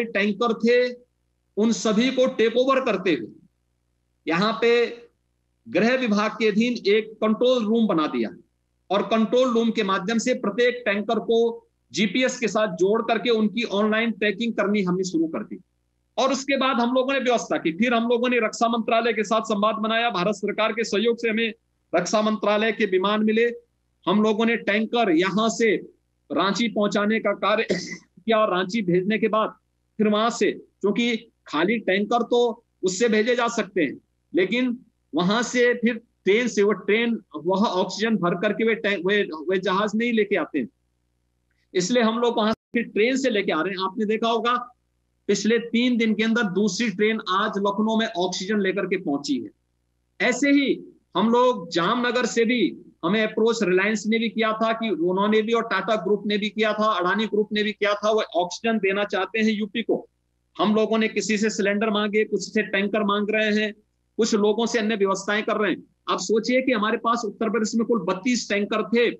Tanker थे उन सभी को टेक ओवर करते हुए यहाँ पे गृह विभाग के अधीन एक कंट्रोल रूम बना दिया और कंट्रोल रूम के माध्यम से प्रत्येक टैंकर को जीपीएस के साथ जोड़ करके उनकी ऑनलाइन ट्रैकिंग करनी हमने शुरू कर दी। और उसके बाद हम लोगों ने व्यवस्था की, फिर हम लोगों ने रक्षा मंत्रालय के साथ संवाद बनाया, भारत सरकार के सहयोग से हमें रक्षा मंत्रालय के विमान मिले, हम लोगों ने टैंकर यहां से रांची पहुंचाने का कार्य किया और रांची भेजने के बाद फिर वहां से, क्योंकि खाली टैंकर तो उससे भेजे जा सकते हैं लेकिन वहां से फिर ट्रेन से वह ऑक्सीजन भर करके वे जहाज नहीं लेके आते हैं, इसलिए हम लोग वहां से फिर ट्रेन से लेके आ रहे हैं। आपने देखा होगा पिछले 3 दिन के अंदर दूसरी ट्रेन आज लखनऊ में ऑक्सीजन लेकर के पहुंची है। ऐसे ही हम लोग जामनगर से भी हमें अप्रोच रिलायंस ने भी किया था कि उन्होंने भी, और टाटा ग्रुप ने भी किया था, अडानी ग्रुप ने भी किया था, वो ऑक्सीजन देना चाहते हैं यूपी को। हम लोगों ने किसी से सिलेंडर मांगे, कुछ से टैंकर मांग रहे हैं, कुछ लोगों से अन्य व्यवस्थाएं कर रहे हैं। आप सोचिए कि हमारे पास उत्तर प्रदेश में कुल 32 टैंकर थे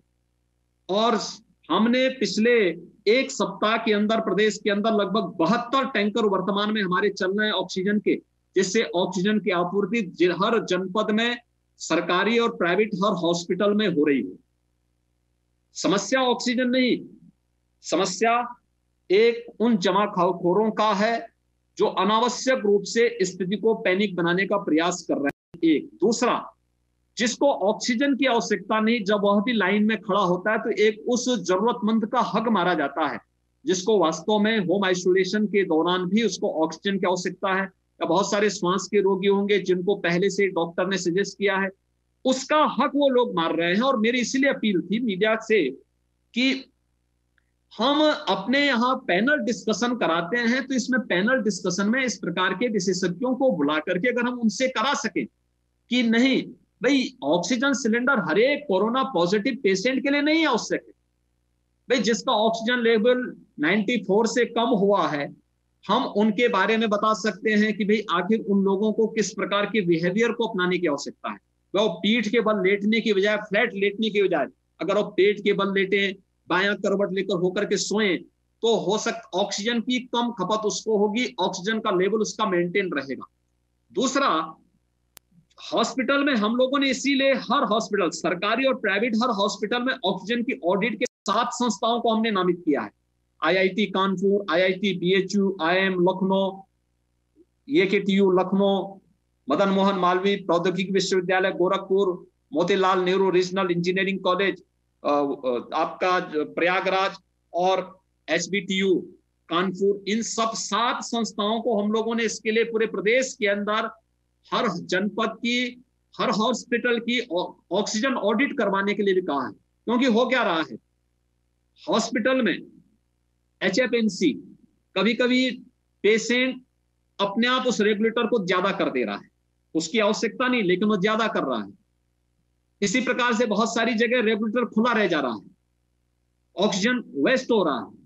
और हमने पिछले एक सप्ताह के अंदर प्रदेश के अंदर लगभग 72 टैंकर वर्तमान में हमारे चल रहे हैं ऑक्सीजन के, जिससे ऑक्सीजन की आपूर्ति हर जनपद में सरकारी और प्राइवेट हर हॉस्पिटल में हो रही है। समस्या ऑक्सीजन नहीं, समस्या एक उन जमाखोरों का है जो अनावश्यक रूप से स्थिति को पैनिक बनाने का प्रयास कर रहे हैं। एक दूसरा, जिसको ऑक्सीजन की आवश्यकता नहीं, जब वह भी लाइन में खड़ा होता है तो एक उस जरूरतमंद का हक मारा जाता है जिसको वास्तव में होम आइसोलेशन के दौरान भी उसको ऑक्सीजन की आवश्यकता है, या बहुत सारे श्वास के रोगी होंगे जिनको पहले से डॉक्टर ने सजेस्ट किया है, उसका हक वो लोग मार रहे हैं। और मेरी इसलिए अपील थी मीडिया से कि हम अपने यहाँ पैनल डिस्कशन कराते हैं तो इसमें पैनल डिस्कशन में इस प्रकार के विशेषज्ञों को बुला करके अगर हम उनसे करा सकें कि नहीं भाई, ऑक्सीजन सिलेंडर हर एक कोरोना पॉजिटिव पेशेंट के लिए नहीं आवश्यक है, भाई जिसका ऑक्सीजन लेवल 94 से कम हुआ है हम उनके बारे में बता सकते हैं कि भाई आखिर उन लोगों को किस प्रकार के बिहेवियर को अपनाने की आवश्यकता है। वो पीठ के बल लेटने की बजाय, फ्लैट लेटने की बजाय अगर वो पेट के बल लेटे, बायां करवट लेकर होकर के सोए तो हो सकता ऑक्सीजन की कम खपत उसको होगी, ऑक्सीजन का लेवल उसका मेंटेन रहेगा। दूसरा, हॉस्पिटल में हम लोगों ने इसीलिए हर हॉस्पिटल, सरकारी और प्राइवेट हर हॉस्पिटल में ऑक्सीजन की ऑडिट के 7 संस्थाओं को हमने नामित किया है। IIT Kanpur, IIT BHU, IIM Lucknow, AKTU Lucknow, Madan Mohan Malviya प्रौद्योगिकी विश्वविद्यालय Gorakhpur, Motilal Nehru regional engineering college आपका प्रयागराज और एचबीटीयू कानपुर, इन सब 7 संस्थाओं को हम लोगों ने इसके लिए पूरे प्रदेश के अंदर हर जनपद की, हर हॉस्पिटल की ऑक्सीजन ऑडिट करवाने के लिए भी कहा है। क्योंकि हो क्या रहा है, हॉस्पिटल में एचएफएनसी कभी कभी पेशेंट अपने आप उस रेगुलेटर को ज्यादा कर दे रहा है, उसकी आवश्यकता नहीं लेकिन वो ज्यादा कर रहा है। इसी प्रकार से बहुत सारी जगह रेगुलेटर खुला रह जा रहा है, ऑक्सीजन वेस्ट हो रहा है।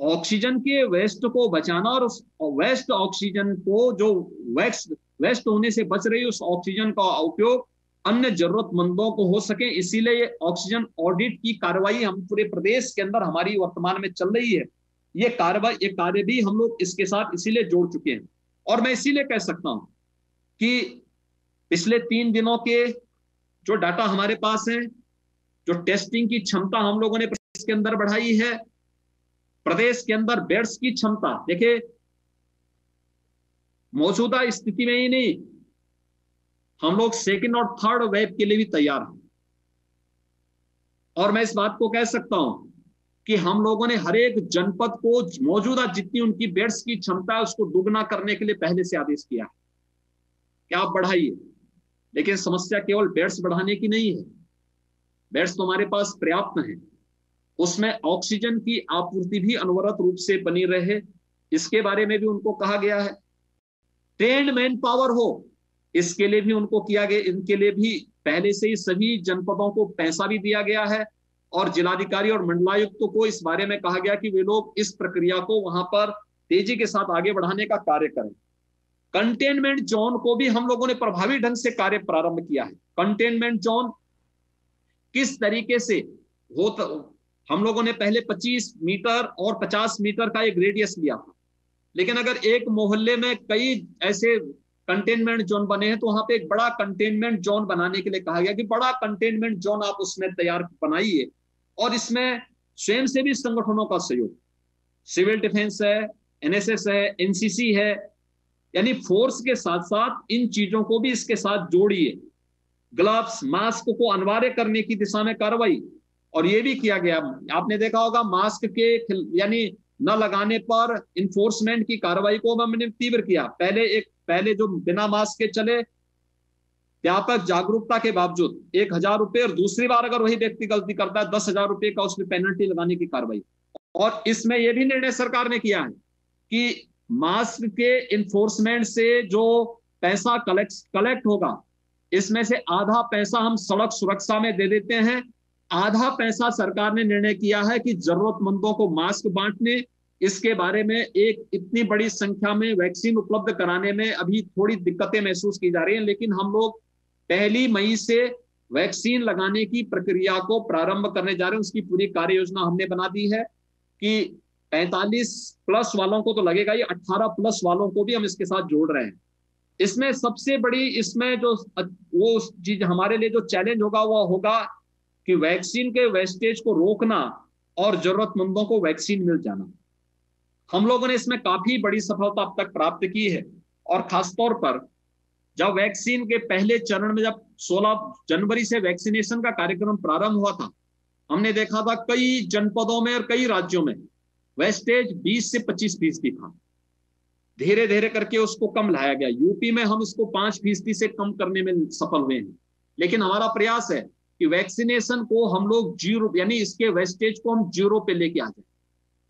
ऑक्सीजन के वेस्ट को बचाना और उस वेस्ट ऑक्सीजन को, जो वेस्ट होने से बच रही उस ऑक्सीजन का उपयोग अन्य जरूरतमंदों को हो सके, इसीलिए ये ऑक्सीजन ऑडिट की कार्रवाई हम पूरे प्रदेश के अंदर हमारी वर्तमान में चल रही है। ये कार्य भी हम लोग इसके साथ इसीलिए जोड़ चुके हैं। और मैं इसीलिए कह सकता हूं कि पिछले 3 दिनों के जो डाटा हमारे पास है, जो टेस्टिंग की क्षमता हम लोगों ने प्रदेश के अंदर बढ़ाई है, प्रदेश के अंदर बेड्स की क्षमता, देखिए मौजूदा स्थिति में ही नहीं, हम लोग सेकंड और थर्ड वेव के लिए भी तैयार हैं। और मैं इस बात को कह सकता हूं कि हम लोगों ने हर एक जनपद को मौजूदा जितनी उनकी बेड्स की क्षमता है उसको दुगना करने के लिए पहले से आदेश किया है कि आप बढ़ाइए। लेकिन समस्या केवल बेड्स बढ़ाने की नहीं है, बेड्स तो हमारे पास पर्याप्त हैं, उसमें ऑक्सीजन की आपूर्ति भी अनवरत रूप से बनी रहे, इसके बारे में भी उनको कहा गया है। ट्रेन्ड मैन पावर हो, इसके लिए भी उनको किया गया, इनके लिए भी पहले से ही सभी जनपदों को पैसा भी दिया गया है और जिलाधिकारी और मंडलायुक्तों को इस बारे में कहा गया कि वे लोग इस प्रक्रिया को वहां पर तेजी के साथ आगे बढ़ाने का कार्य करें। कंटेनमेंट जोन को भी हम लोगों ने प्रभावी ढंग से कार्य प्रारंभ किया है। कंटेनमेंट जोन किस तरीके से हो, तो हम लोगों ने पहले 25 मीटर और 50 मीटर का एक रेडियस लिया था, लेकिन अगर एक मोहल्ले में कई ऐसे कंटेनमेंट जोन बने हैं तो वहां पे एक बड़ा कंटेनमेंट जोन बनाने के लिए कहा गया कि बड़ा कंटेनमेंट जोन आप उसमें तैयार बनाइए, और इसमें स्वयंसेवी संगठनों का सहयोग, सिविल डिफेंस है, एनएसएस है, एनसीसी है, यानी फोर्स के साथ साथ इन चीजों को भी इसके साथ जोड़िए। ग्लव्स, मास्क को अनिवार्य करने की दिशा में कार्रवाई, और ये भी किया गया, आपने देखा होगा मास्क के यानी न लगाने पर इन्फोर्समेंट की कार्रवाई को हमने तीव्र किया। पहले जो बिना मास्क के चले, व्यापक जागरूकता के बावजूद 1,000 रुपए, और दूसरी बार अगर वही व्यक्ति गलती करता है 10,000 रुपए का उसमें पेनल्टी लगाने की कार्रवाई। और इसमें यह भी निर्णय सरकार ने किया है कि मास्क के इन्फोर्समेंट से जो पैसा कलेक्ट होगा, इसमें से आधा पैसा हम सड़क सुरक्षा में दे देते हैं, आधा पैसा सरकार ने निर्णय किया है कि जरूरतमंदों को मास्क बांटने, इसके बारे में एक इतनी बड़ी संख्या में वैक्सीन उपलब्ध कराने में अभी थोड़ी दिक्कतें महसूस की जा रही हैं, लेकिन हम लोग 1 मई से वैक्सीन लगाने की प्रक्रिया को प्रारंभ करने जा रहे हैं। उसकी पूरी कार्य योजना हमने बना दी है कि 45+ वालों को तो लगेगा ही, 18+ वालों को भी हम इसके साथ जोड़ रहे हैं। इसमें सबसे बड़ी इसमें जो वो चीज हमारे लिए जो चैलेंज होगा वो होगा कि वैक्सीन के वेस्टेज को रोकना और जरूरतमंदों को वैक्सीन मिल जाना। हम लोगों ने इसमें काफी बड़ी सफलता अब तक प्राप्त की है, और खासतौर पर जब वैक्सीन के पहले चरण में, जब 16 जनवरी से वैक्सीनेशन का कार्यक्रम प्रारंभ हुआ था, हमने देखा था कई जनपदों में और कई राज्यों में वेस्टेज 20 से 25% था। धीरे धीरे करके उसको कम लाया गया। यूपी में हम इसको 5% से कम करने में सफल हुए हैं। लेकिन हमारा प्रयास है कि वैक्सीनेशन को हम लोग 0, यानी इसके वेस्टेज को हम 0 पे लेके आ जाए,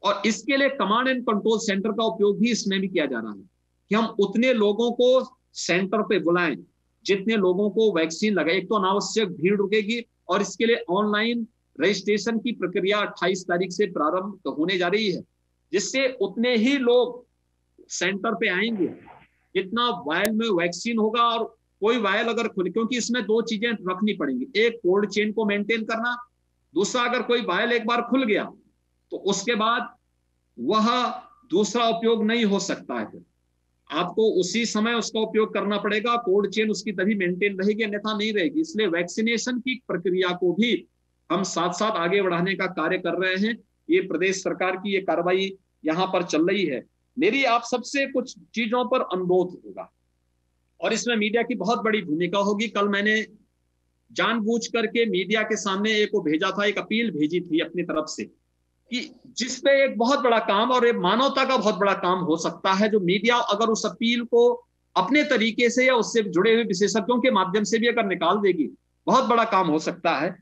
और इसके लिए कमांड एंड कंट्रोल सेंटर का उपयोग भी इसमें भी किया जा रहा है कि हम उतने लोगों को सेंटर पे बुलाएं जितने लोगों को वैक्सीन लगाए। एक तो अनावश्यक भीड़ रुकेगी, और इसके लिए ऑनलाइन रजिस्ट्रेशन की प्रक्रिया 28 तारीख से प्रारंभ होने जा रही है, जिससे उतने ही लोग सेंटर पे आएंगे जितना वायल में वैक्सीन होगा। और कोई वायल अगर खुले, क्योंकि इसमें 2 चीजें रखनी पड़ेंगी, एक कोल्ड चेन को मेंटेन करना, दूसरा अगर कोई वायल एक बार खुल गया तो उसके बाद वह दूसरा उपयोग नहीं हो सकता है, फिर आपको उसी समय उसका उपयोग करना पड़ेगा। कोल्ड चेन उसकी तभी मेंटेन रहेगी, अन्यथा नहीं रहेगी। इसलिए वैक्सीनेशन की प्रक्रिया को भी हम साथ साथ आगे बढ़ाने का कार्य कर रहे हैं। ये प्रदेश सरकार की ये कार्रवाई यहां पर चल रही है। मेरी आप सबसे कुछ चीजों पर अनुरोध होगा, और इसमें मीडिया की बहुत बड़ी भूमिका होगी। कल मैंने जानबूझ करके मीडिया के सामने एक भेजा था, एक अपील भेजी थी अपनी तरफ से, कि जिसपे एक बहुत बड़ा काम और एक मानवता का बहुत बड़ा काम हो सकता है, जो मीडिया अगर उस अपील को अपने तरीके से या उससे जुड़े हुए विशेषज्ञों के माध्यम से भी अगर निकाल देगी, बहुत बड़ा काम हो सकता है।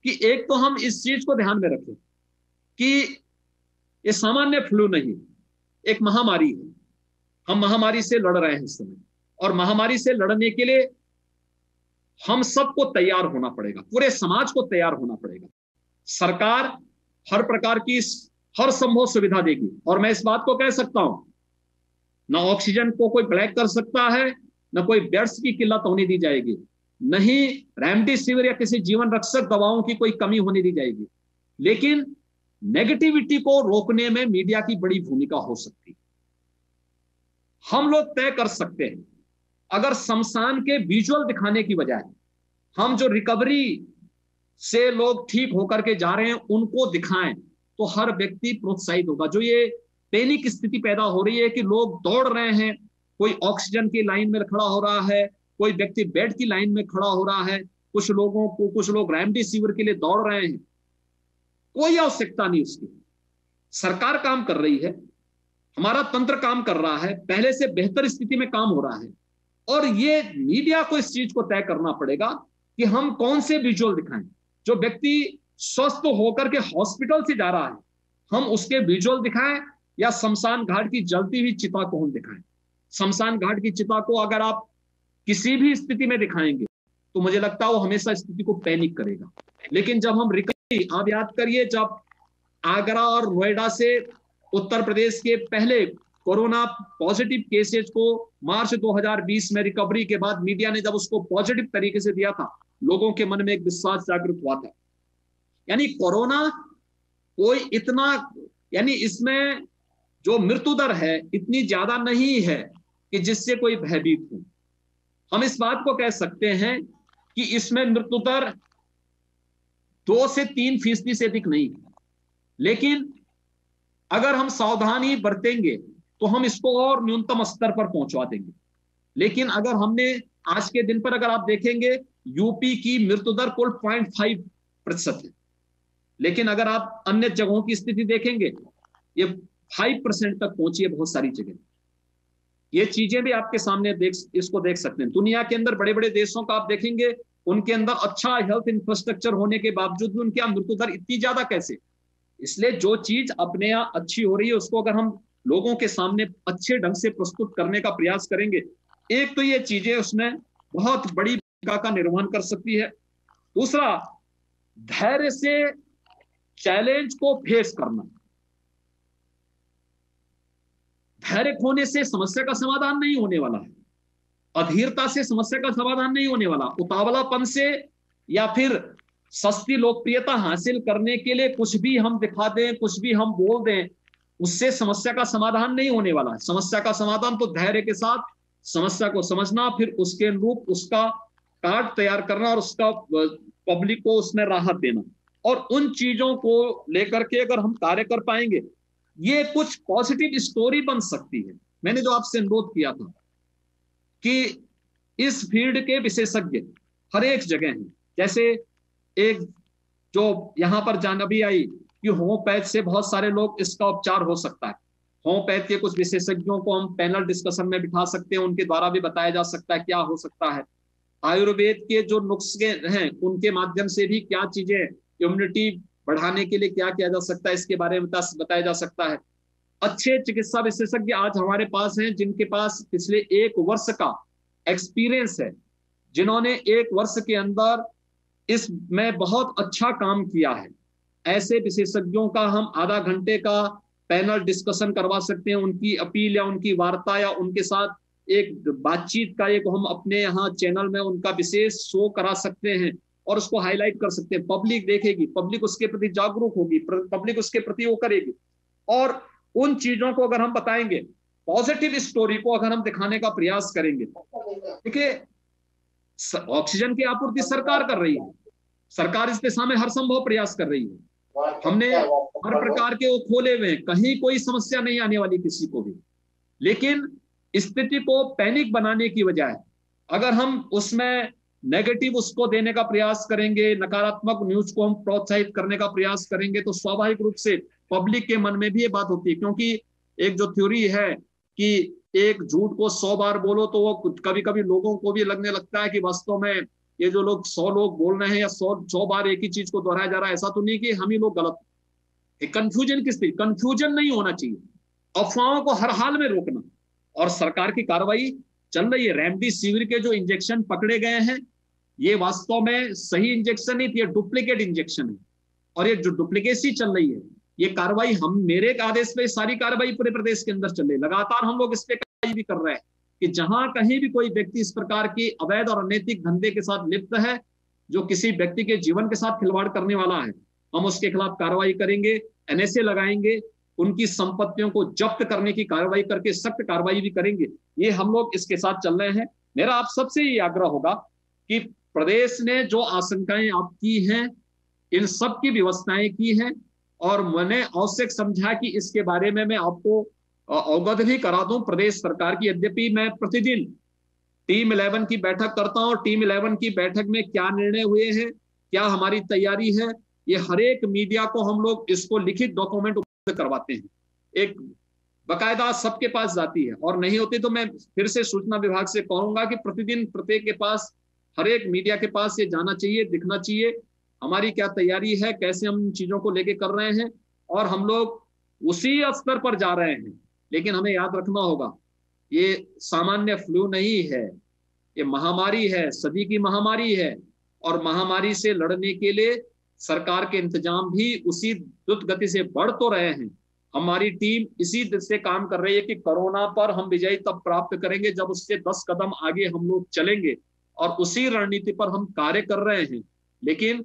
कि एक तो हम इस चीज को ध्यान में रखें कि ये सामान्य फ्लू नहीं, एक महामारी है। हम महामारी से लड़ रहे हैं इस समय, और महामारी से लड़ने के लिए हम सबको तैयार होना पड़ेगा, पूरे समाज को तैयार होना पड़ेगा। सरकार हर प्रकार की हर संभव सुविधा देगी, और मैं इस बात को कह सकता हूं, ना ऑक्सीजन को कोई ब्लैक कर सकता है, ना कोई बेड्स की किल्लत होने दी जाएगी, नहीं रेमडेसिविर या किसी जीवन रक्षक दवाओं की कोई कमी होने दी जाएगी। लेकिन नेगेटिविटी को रोकने में मीडिया की बड़ी भूमिका हो सकती है। हम लोग तय कर सकते हैं, अगर शमशान के विजुअल दिखाने की बजाय हम जो रिकवरी से लोग ठीक होकर के जा रहे हैं उनको दिखाएं, तो हर व्यक्ति प्रोत्साहित होगा। जो ये पैनिक स्थिति पैदा हो रही है कि लोग दौड़ रहे हैं, कोई ऑक्सीजन की लाइन में खड़ा हो रहा है, कोई व्यक्ति बेड की लाइन में खड़ा हो रहा है, कुछ लोग रेमडेसिविर के लिए दौड़ रहे हैं, कोई आवश्यकता नहीं उसकी। सरकार काम कर रही है, हमारा तंत्र काम कर रहा है, पहले से बेहतर स्थिति में काम हो रहा है, और ये मीडिया को इस चीज को तय करना पड़ेगा कि हम कौन से विजुअल दिखाएं। जो व्यक्ति स्वस्थ होकर के हॉस्पिटल से जा रहा है, हम उसके विजुअल दिखाएं, या शमशान घाट की जलती हुई चिता को हम दिखाएं। शमशान घाट की चिता को अगर आप किसी भी स्थिति में दिखाएंगे तो मुझे लगता है वो हमेशा स्थिति को पैनिक करेगा। लेकिन जब हम रिकवरी, आप याद करिए, जब आगरा और नोएडा से उत्तर प्रदेश के पहले कोरोना पॉजिटिव केसेज को मार्च 2020 में रिकवरी के बाद मीडिया ने जब उसको पॉजिटिव तरीके से दिया था, लोगों के मन में एक विश्वास जागृत हुआ था। यानी कोरोना कोई इतना, यानी इसमें जो मृत्यु दर है इतनी ज्यादा नहीं है कि जिससे कोई भयभीत हो। हम इस बात को कह सकते हैं कि इसमें मृत्यु दर 2 से 3% से अधिक नहीं है, लेकिन अगर हम सावधानी बरतेंगे तो हम इसको और न्यूनतम स्तर पर पहुंचवा देंगे। लेकिन अगर हमने आज के दिन पर अगर आप देखेंगे, यूपी की मृत्यु दर कुल 0.5% है, लेकिन अगर आप अन्य जगहों की स्थिति देखेंगे ये 5% तक पहुंची है बहुत सारी जगह। ये चीजें भी आपके सामने इसको देख सकते हैं। दुनिया के अंदर बड़े बड़े देशों का आप देखेंगे, उनके अंदर अच्छा हेल्थ इंफ्रास्ट्रक्चर होने के बावजूद भी उनकी मृत्यु दर इतनी ज्यादा कैसे? इसलिए जो चीज अपने यहाँ अच्छी हो रही है उसको अगर हम लोगों के सामने अच्छे ढंग से प्रस्तुत करने का प्रयास करेंगे, एक तो ये चीजें उसमें बहुत बड़ी भूमिका का निर्वहन कर सकती है। दूसरा, धैर्य से चैलेंज को फेस करना। धैर्य खोने से समस्या का समाधान नहीं होने वाला है, अधीरता से समस्या का समाधान नहीं होने वाला, उतावलापन से या फिर सस्ती लोकप्रियता हासिल करने के लिए कुछ भी हम दिखा दें, कुछ भी हम बोल दें, उससे समस्या का समाधान नहीं होने वाला है। समस्या का समाधान तो धैर्य के साथ समस्या को समझना, फिर उसके अनुरूप उसका कार्ड तैयार करना और उसका पब्लिक को उसमें राहत देना, और उन चीजों को लेकर के अगर हम कार्य कर पाएंगे, ये कुछ पॉजिटिव स्टोरी बन सकती है। मैंने जो आपसे अनुरोध किया था कि इस फील्ड के विशेषज्ञ हर एक जगह हैं। जैसे एक जो यहां पर जानबी आई कि होम्योपैथ से बहुत सारे लोग इसका उपचार हो सकता है। होम्योपैथ के कुछ विशेषज्ञों को हम पैनल डिस्कशन में बिठा सकते हैं, उनके द्वारा भी बताया जा सकता है क्या हो सकता है। आयुर्वेद के जो नुस्खे हैं उनके माध्यम से भी क्या चीजें, इम्यूनिटी बढ़ाने के लिए क्या किया जा सकता है, इसके बारे में बताया जा सकता है। अच्छे चिकित्सा विशेषज्ञ आज हमारे पास हैं जिनके पास पिछले 1 वर्ष का एक्सपीरियंस है, जिन्होंने 1 वर्ष के अंदर इसमें बहुत अच्छा काम किया है। ऐसे विशेषज्ञों का हम आधा घंटे का पैनल डिस्कशन करवा सकते हैं, उनकी अपील या उनकी वार्ता या उनके साथ एक बातचीत का एक हम अपने यहाँ चैनल में उनका विशेष शो करा सकते हैं और उसको हाईलाइट कर सकते हैं। पब्लिक देखेगी, पब्लिक उसके प्रति जागरूक होगी, पब्लिक उसके प्रति वो करेगी, और उन चीजों को अगर हम बताएंगे, पॉजिटिव स्टोरी को अगर हम दिखाने का प्रयास करेंगे। देखिए, ऑक्सीजन की आपूर्ति सरकार कर रही है, सरकार इस दिशा में हर संभव प्रयास कर रही है। हमने हर प्रकार के वो खोले हुए हैं, कहीं कोई समस्या नहीं आने वाली किसी को भी। लेकिन स्थिति को पैनिक बनाने की बजाय अगर हम उसमें नेगेटिव उसको देने का प्रयास करेंगे, नकारात्मक न्यूज को हम प्रोत्साहित करने का प्रयास करेंगे, तो स्वाभाविक रूप से पब्लिक के मन में भी ये बात होती है। क्योंकि एक जो थ्योरी है कि एक झूठ को 100 बार बोलो तो वो कभी कभी लोगों को भी लगने लगता है कि वास्तव में ये जो लोग 100 लोग बोल रहे हैं या 100 बार एक ही चीज को दोहराया जा रहा है, ऐसा तो नहीं कि हम ही लोग गलत। कंफ्यूजन किस थी? कंफ्यूजन नहीं होना चाहिए, अफवाहों को हर हाल में रोकना, और सरकार की कार्रवाई चल रही है। रेमडेसिविर के जो इंजेक्शन पकड़े गए हैं, ये वास्तव में सही इंजेक्शन नहीं, ये डुप्लीकेट इंजेक्शन है, और ये जो डुप्लीकेसी चल रही है, ये कार्रवाई हम मेरे आदेश पे सारी कार्रवाई पूरे प्रदेश के अंदर चल रही है। लगातार हम लोग इस पे कार्रवाई भी कर रहे हैं कि जहां कहीं भी कोई व्यक्ति इस प्रकार की अवैध और अनैतिक धंधे के साथ लिप्त है, जो किसी व्यक्ति के जीवन के साथ खिलवाड़ करने वाला है, हम उसके खिलाफ कार्रवाई करेंगे, एनएसए लगाएंगे, उनकी संपत्तियों को जब्त करने की कार्रवाई करके सख्त कार्रवाई भी करेंगे। ये हम लोग इसके साथ चल रहे हैं। मेरा आप सबसे ये आग्रह होगा कि प्रदेश ने जो आशंकाएं आप की हैं, इन सब की व्यवस्थाएं की हैं, और मैंने आवश्यक समझा कि इसके बारे में मैं आपको अवगत भी करा दूं प्रदेश सरकार की। यद्यपि मैं प्रतिदिन टीम 11 की बैठक करता हूं, टीम 11 की बैठक में क्या निर्णय हुए हैं, क्या हमारी तैयारी है, ये हर एक मीडिया को हम लोग इसको लिखित डॉक्यूमेंट उपलब्ध करवाते हैं, एक बकायदा सबके पास जाती है। और नहीं होती तो मैं फिर से सूचना विभाग से कहूंगा कि प्रतिदिन प्रत्येक के पास, हर एक मीडिया के पास ये जाना चाहिए, दिखना चाहिए हमारी क्या तैयारी है, कैसे हम इन चीजों को लेके कर रहे हैं, और हम लोग उसी स्तर पर जा रहे हैं। लेकिन हमें याद रखना होगा, ये सामान्य फ्लू नहीं है, ये महामारी है, सदी की महामारी है, और महामारी से लड़ने के लिए सरकार के इंतजाम भी उसी द्रुत गति से बढ़ तो रहे हैं। हमारी टीम इसी से काम कर रही है कि कोरोना पर हम विजय तब प्राप्त करेंगे जब उससे 10 कदम आगे हम लोग चलेंगे, और उसी रणनीति पर हम कार्य कर रहे हैं। लेकिन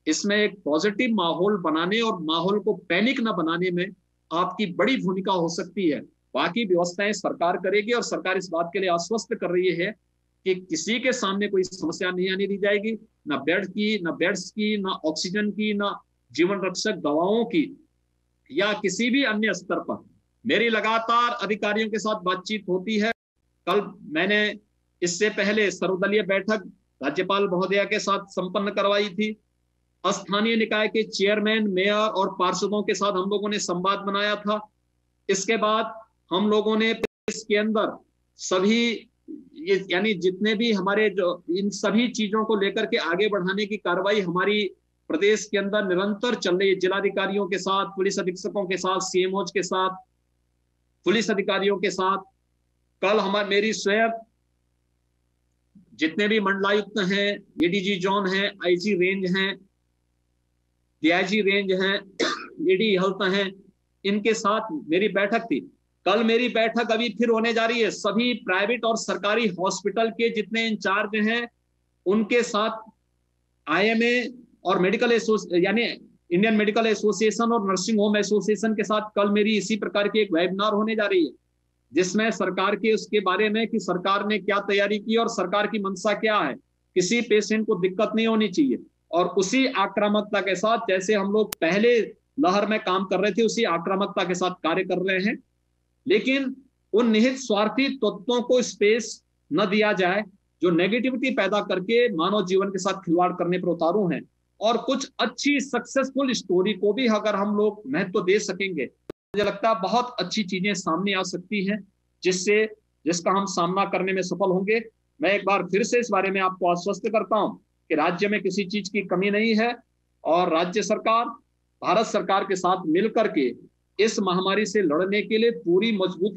इसमें एक पॉजिटिव माहौल बनाने और माहौल को पैनिक न बनाने में आपकी बड़ी भूमिका हो सकती है। बाकी व्यवस्थाएं सरकार करेगी और सरकार इस बात के लिए आश्वस्त कर रही है कि किसी के सामने कोई समस्या नहीं आने दी जाएगी, ना बेड की, ना बेड्स की, ना ऑक्सीजन की, ना जीवन रक्षक दवाओं की, या किसी भी अन्य स्तर पर। मेरी लगातार अधिकारियों के साथ बातचीत होती है। कल मैंने इससे पहले सर्वदलीय बैठक राज्यपाल महोदया के साथ संपन्न करवाई थी। स्थानीय निकाय के चेयरमैन, मेयर और पार्षदों के साथ हम लोगों ने संवाद बनाया था। इसके बाद हम लोगों ने प्रदेश के अंदर सभी यानी जितने भी हमारे जो इन सभी चीजों को लेकर के आगे बढ़ाने की कार्रवाई हमारी प्रदेश के अंदर निरंतर चल रही है। जिलाधिकारियों के साथ, पुलिस अधीक्षकों के साथ, सीएमओज के साथ, पुलिस अधिकारियों के साथ। कल मेरी स्वयं जितने भी मंडलायुक्त हैं, एडीजी जोन हैं, आईजी रेंज हैं, डीआईजी रेंज हैं, एडी हेल्थ हैं, इनके साथ मेरी बैठक थी। कल मेरी बैठक अभी फिर होने जा रही है। सभी प्राइवेट और सरकारी हॉस्पिटल के जितने इंचार्ज हैं उनके साथ आईएमए और मेडिकल यानी इंडियन मेडिकल एसोसिएशन और नर्सिंग होम एसोसिएशन के साथ कल मेरी इसी प्रकार की एक वेबिनार होने जा रही है, जिसमें सरकार के उसके बारे में कि सरकार ने क्या तैयारी की और सरकार की मंशा क्या है। किसी पेशेंट को दिक्कत नहीं होनी चाहिए और उसी आक्रामकता के साथ जैसे हम लोग पहले लहर में काम कर रहे थे उसी आक्रामकता के साथ कार्य कर रहे हैं। लेकिन उन निहित स्वार्थी तत्वों को स्पेस न दिया जाए जो नेगेटिविटी पैदा करके मानव जीवन के साथ खिलवाड़ करने पर उतारू हैं। और कुछ अच्छी सक्सेसफुल स्टोरी को भी अगर हम लोग महत्व दे सकेंगे, मुझे लगता है बहुत अच्छी चीजें सामने आ सकती हैं जिसका हम सामना करने में सफल होंगे। मैं एक बार फिर से इस बारे में आपको आश्वस्त करता हूं कि राज्य में किसी चीज की कमी नहीं है और राज्य सरकार भारत सरकार के साथ मिलकर के इस महामारी से लड़ने के लिए पूरी मजबूती